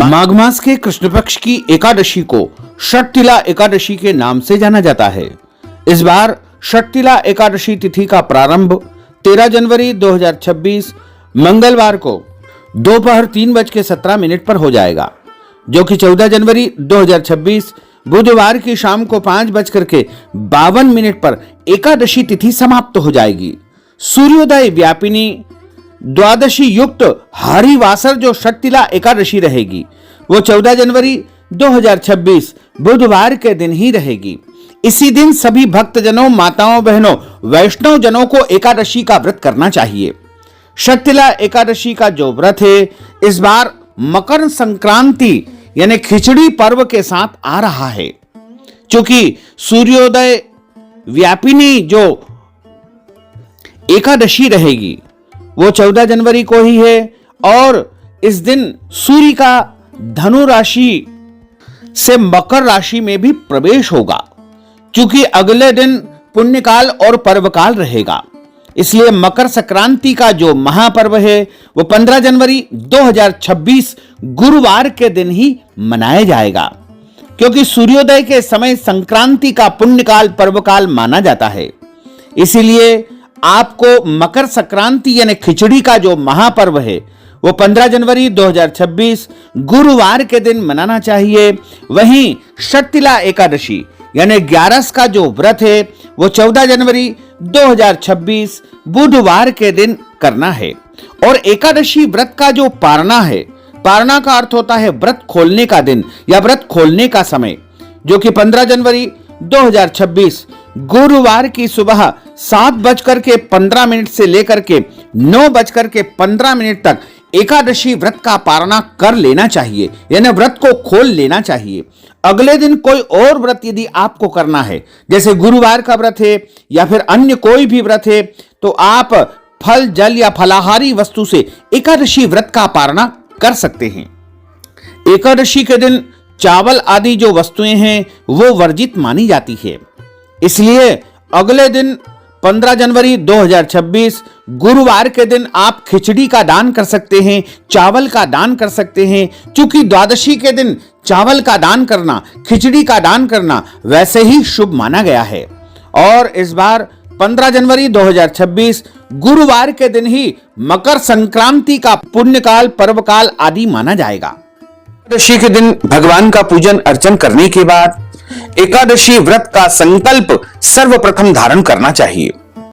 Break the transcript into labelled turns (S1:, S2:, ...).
S1: माघ मास के कृष्ण पक्ष की एकादशी को षटतिला एकादशी के नाम से जाना जाता है। इस बार षटतिला एकादशी तिथि का प्रारंभ 13 जनवरी 2026 मंगलवार को दोपहर 3:17 पर हो जाएगा, जो कि 14 जनवरी 2026 बुधवार की शाम को 5:52 पर एकादशी तिथि समाप्त हो जाएगी। सूर्योदय व्यापिनी द्वादशी युक्त हरिवासर जो षटतिला एकादशी रहेगी वो 14 जनवरी 2026 बुधवार के दिन ही रहेगी। इसी दिन सभी भक्तजनों, माताओं, बहनों, वैष्णव जनों को एकादशी का व्रत करना चाहिए। षटतिला एकादशी का जो व्रत है इस बार मकर संक्रांति यानी खिचड़ी पर्व के साथ आ रहा है। क्योंकि सूर्योदय व्यापिनी जो एकादशी रहेगी वो 14 जनवरी को ही है और इस दिन सूर्य का धनु राशि से मकर राशि में भी प्रवेश होगा, क्योंकि अगले दिन पुण्यकाल और पर्वकाल रहेगा। इसलिए मकर संक्रांति का जो महापर्व है वो 15 जनवरी 2026 गुरुवार के दिन ही मनाया जाएगा, क्योंकि सूर्योदय के समय संक्रांति का पुण्यकाल पर्वकाल माना जाता है। इसीलिए आपको मकर संक्रांति यानी खिचड़ी का जो महापर्व है वो 15 जनवरी 2026 गुरुवार के दिन मनाना चाहिए। वहीं षटतिला एकादशी यानी 11 का जो व्रत है वो 14 जनवरी 2026 बुधवार के दिन करना है। और एकादशी व्रत का जो पारणा है, पारणा का अर्थ होता है व्रत खोलने का दिन या व्रत खोलने का समय, जो कि 15 जनवरी 2026 गुरुवार की सुबह 7:15 से लेकर के 9:15 तक एकादशी व्रत का पारणा कर लेना चाहिए, यानी व्रत को खोल लेना चाहिए। अगले दिन कोई और व्रत यदि आपको करना है, जैसे गुरुवार का व्रत है या फिर अन्य कोई भी व्रत है, तो आप फल, जल या फलाहारी वस्तु से एकादशी व्रत का पारणा कर सकते हैं। एकादशी के दिन चावल आदि जो वस्तुएं हैं वो वर्जित मानी जाती है। इसलिए अगले दिन 15 जनवरी 2026 गुरुवार के दिन आप खिचड़ी का दान कर सकते हैं, चावल का दान कर सकते हैं, क्योंकि द्वादशी के दिन चावल का दान करना, खिचड़ी का दान करना वैसे ही शुभ माना गया है। और इस बार 15 जनवरी 2026 गुरुवार के दिन ही मकर संक्रांति का पुण्यकाल, पर्वकाल आदि माना जाएगा। एकादशी के दिन भगवान का पूजन अर्चन करने के बाद एकादशी व्रत का संकल्प सर्वप्रथम धारण करना चाहिए।